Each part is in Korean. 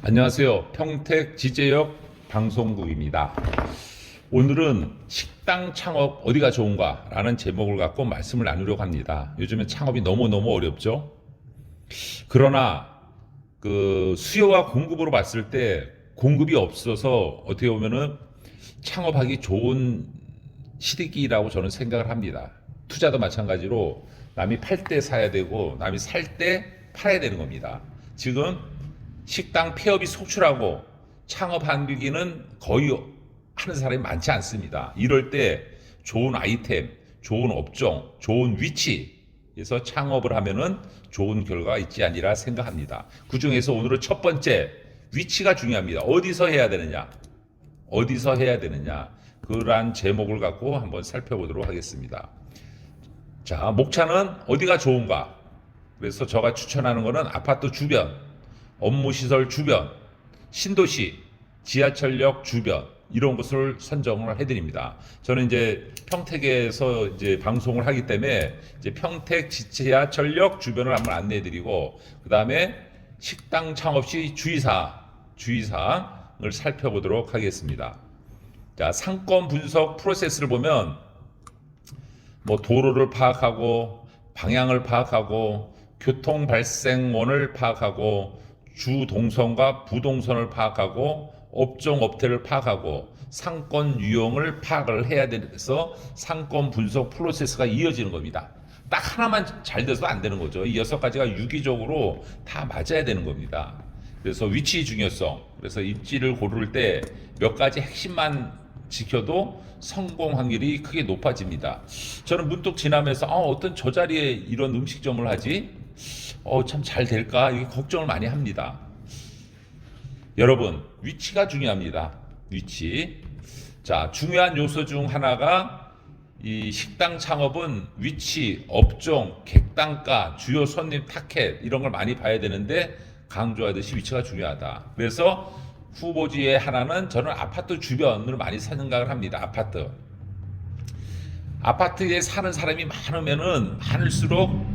안녕하세요. 평택 지제역 방송국입니다. 오늘은 식당 창업 어디가 좋은가 라는 제목을 갖고 말씀을 나누려고 합니다. 요즘엔 창업이 너무너무 어렵죠. 그러나 그 수요와 공급으로 봤을 때 공급이 없어서 어떻게 보면은 창업하기 좋은 시기라고 저는 생각을 합니다. 투자도 마찬가지로 남이 팔 때 사야 되고 남이 살 때 팔아야 되는 겁니다. 지금 식당 폐업이 속출하고 창업하기는 거의 하는 사람이 많지 않습니다. 이럴 때 좋은 아이템, 좋은 업종, 좋은 위치에서 창업을 하면은 좋은 결과가 있지 않으리라 생각합니다. 그 중에서 오늘은 첫 번째 위치가 중요합니다. 어디서 해야 되느냐? 어디서 해야 되느냐? 그러한 제목을 갖고 한번 살펴보도록 하겠습니다. 자, 목차는 어디가 좋은가? 그래서 제가 추천하는 것은 아파트 주변, 업무시설 주변, 신도시, 지하철역 주변 이런 곳을 선정을 해드립니다. 저는 이제 평택에서 이제 방송을 하기 때문에 이제 평택 지하철역 주변을 한번 안내해드리고 그 다음에 식당 창업 시 주의사항을 살펴보도록 하겠습니다. 자, 상권 분석 프로세스를 보면 뭐 도로를 파악하고 방향을 파악하고 교통 발생원을 파악하고 주 동선과 부동선을 파악하고 업종 업태를 파악하고 상권 유형을 파악을 해야 돼서 상권 분석 프로세스가 이어지는 겁니다. 딱 하나만 잘 돼서 안 되는 거죠. 이 6가지가 유기적으로 다 맞아야 되는 겁니다. 그래서 위치 중요성, 그래서 입지를 고를 때 몇 가지 핵심만 지켜도 성공 확률이 크게 높아집니다. 저는 문득 지나면서 어떤 저 자리에 이런 음식점을 하지? 참 잘 될까? 이게 걱정을 많이 합니다. 여러분, 위치가 중요합니다. 위치. 자, 중요한 요소 중 하나가 이 식당 창업은 위치, 업종, 객단가, 주요 손님 타켓 이런 걸 많이 봐야 되는데 강조하듯이 위치가 중요하다. 그래서 후보지의 하나는 저는 아파트 주변을 많이 생각을 합니다. 아파트에 사는 사람이 많으면은 많을수록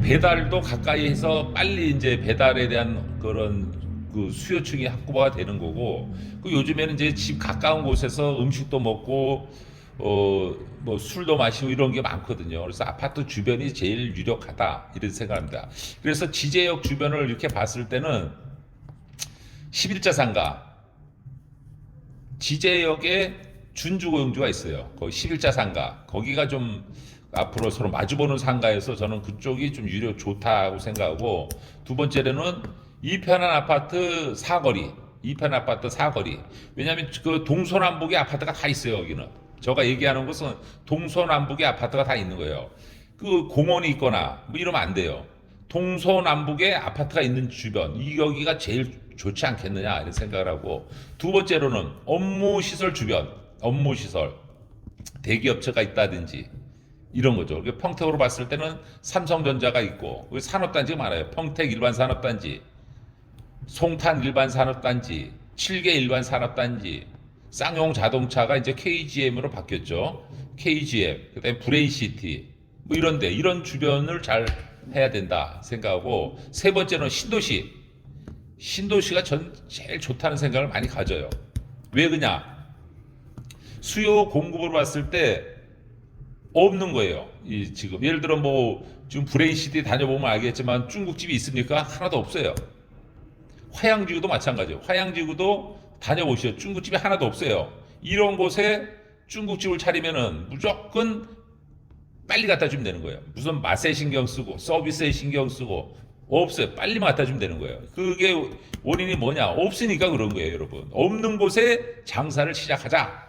배달도 가까이 해서 빨리 이제 배달에 대한 그런 그 수요층이 확보가 되는 거고, 그 요즘에는 이제 집 가까운 곳에서 음식도 먹고 뭐 술도 마시고 이런 게 많거든요. 그래서 아파트 주변이 제일 유력하다 이런 생각합니다. 그래서 지제역 주변을 이렇게 봤을 때는 11자 상가 지제역에 준주거용주가 있어요. 거기 11자 상가 거기가 좀 앞으로 서로 마주보는 상가에서 저는 그쪽이 좀 유력 좋다고 생각하고, 두 번째로는 이편한 아파트 사거리. 왜냐하면 그 동서남북의 아파트가 다 있어요. 여기는 제가 얘기하는 것은 동서남북의 아파트가 다 있는 거예요. 그 공원이 있거나 뭐 이러면 안 돼요. 동서남북에 아파트가 있는 주변, 이 여기가 제일 좋지 않겠느냐 이런 생각을 하고, 두 번째로는 업무시설 주변, 대기업체가 있다든지 이런 거죠. 평택으로 봤을 때는 삼성전자가 있고 산업단지가 많아요. 평택 일반산업단지, 송탄 일반산업단지, 7개 일반산업단지, 쌍용 자동차가 이제 KGM으로 바뀌었죠. KGM, 그다음에 브레인시티 뭐 이런데 이런 주변을 잘 해야 된다 생각하고, 세 번째는 신도시가 전 제일 좋다는 생각을 많이 가져요. 왜 그냐? 수요 공급으로 봤을 때 없는 거예요. 지금 예를 들어 뭐 지금 브레인시티 다녀보면 알겠지만 중국집이 있습니까? 하나도 없어요. 화양지구도 마찬가지예요. 화양지구도 다녀보시죠. 중국집이 하나도 없어요. 이런 곳에 중국집을 차리면은 무조건 빨리 갖다 주면 되는 거예요. 무슨 맛에 신경 쓰고 서비스에 신경 쓰고 없어요. 빨리 갖다 주면 되는 거예요. 그게 원인이 뭐냐? 없으니까 그런 거예요, 여러분. 없는 곳에 장사를 시작하자.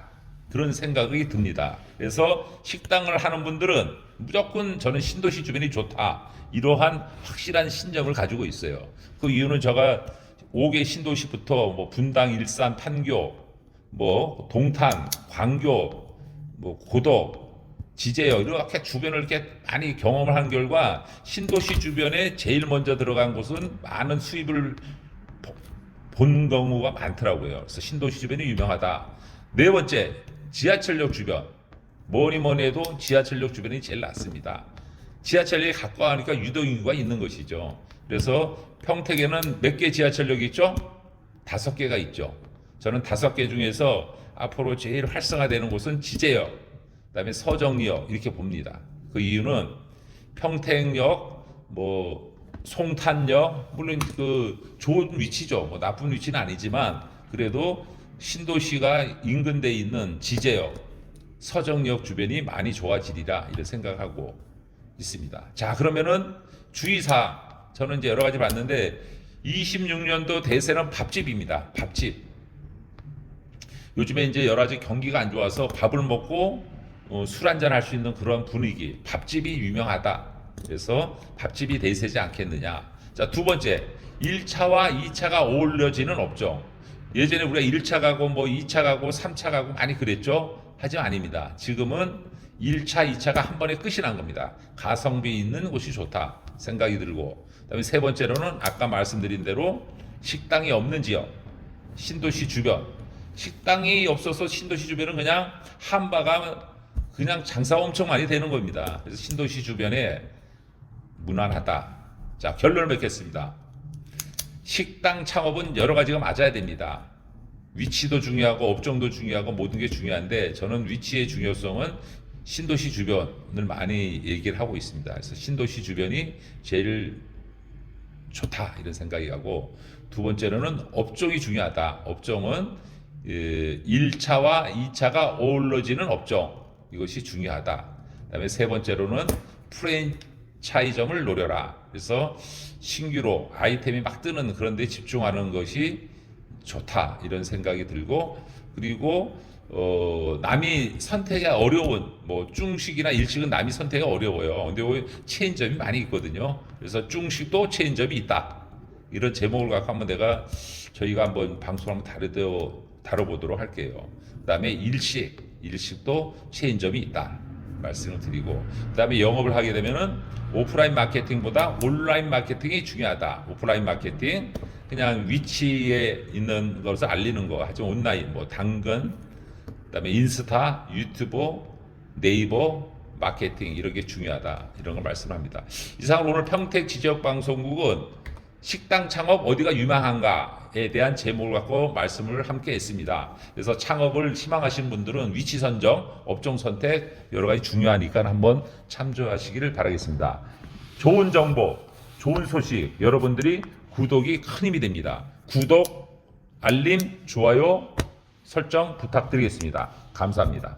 그런 생각이 듭니다. 그래서 식당을 하는 분들은 무조건 저는 신도시 주변이 좋다. 이러한 확실한 신념을 가지고 있어요. 그 이유는 제가 5개 신도시부터 뭐 분당, 일산, 판교, 뭐 동탄, 광교, 뭐 고덕, 지제역 이렇게 주변을 이렇게 많이 경험을 한 결과 신도시 주변에 제일 먼저 들어간 곳은 많은 수입을 본 경우가 많더라고요. 그래서 신도시 주변이 유명하다. 네 번째, 지하철역 주변. 뭐니 해도 지하철역 주변이 제일 낫습니다. 지하철역이 가까우니까 유동인구가 있는 것이죠. 그래서 평택에는 몇 개 지하철역이 있죠? 5개가 있죠. 저는 5개 중에서 앞으로 제일 활성화되는 곳은 지제역, 그다음에 서정리역 이렇게 봅니다. 그 이유는 평택역, 뭐 송탄역, 물론 그 좋은 위치죠. 뭐 나쁜 위치는 아니지만 그래도 신도시가 인근대에 있는 지제역, 서정리역 주변이 많이 좋아지리라 이런 생각하고 있습니다. 자, 그러면은 주의사항 저는 이제 여러 가지 봤는데 26년도 대세는 밥집입니다. 밥집. 요즘에 이제 여러 가지 경기가 안 좋아서 밥을 먹고 술 한잔 할 수 있는 그런 분위기. 밥집이 유명하다. 그래서 밥집이 대세지 않겠느냐. 자, 두 번째. 1차와 2차가 어울려지는 업종. 예전에 우리가 1차 가고 뭐 2차 가고 3차 가고 많이 그랬죠. 하지만 아닙니다. 지금은 1차, 2차가 한 번에 끝이 난 겁니다. 가성비 있는 곳이 좋다 생각이 들고, 그다음에 세 번째로는 아까 말씀드린 대로 식당이 없는 지역, 신도시 주변. 식당이 없어서 신도시 주변은 그냥 한바가 그냥 장사가 엄청 많이 되는 겁니다. 그래서 신도시 주변에 무난하다. 자, 결론을 맺겠습니다. 식당 창업은 여러 가지가 맞아야 됩니다. 위치도 중요하고 업종도 중요하고 모든 게 중요한데 저는 위치의 중요성은 신도시 주변을 많이 얘기를 하고 있습니다. 그래서 신도시 주변이 제일 좋다 이런 생각이 가고, 두 번째로는 업종이 중요하다. 업종은 1차와 2차가 어우러지는 업종, 이것이 중요하다. 그다음에 세 번째로는 프랜차이점을 노려라. 그래서 신규로 아이템이 막 뜨는 그런 데 집중하는 것이 좋다 이런 생각이 들고, 그리고 남이 선택이 어려운 뭐 중식이나 일식은 남이 선택이 어려워요. 근데 체인점이 많이 있거든요. 그래서 중식도 체인점이 있다. 이런 제목을 갖고 한번 저희가 한번 방송을 한번 다뤄보도록 할게요. 그다음에 일식도 체인점이 있다 말씀을 드리고, 그다음에 영업을 하게 되면은 오프라인 마케팅보다 온라인 마케팅이 중요하다. 오프라인 마케팅 그냥 위치에 있는 것을 알리는 거, 하지만 온라인 뭐 당근, 그다음에 인스타, 유튜브, 네이버 마케팅 이런 게 중요하다 이런 걸 말씀합니다. 이상으로 오늘 평택 지적 방송국은 식당 창업 어디가 유망한가에 대한 제목을 갖고 말씀을 함께 했습니다. 그래서 창업을 희망하시는 분들은 위치 선정, 업종 선택 여러 가지 중요하니까 한번 참조하시기를 바라겠습니다. 좋은 정보, 좋은 소식 여러분들이 구독이 큰 힘이 됩니다. 구독, 알림, 좋아요, 설정 부탁드리겠습니다. 감사합니다.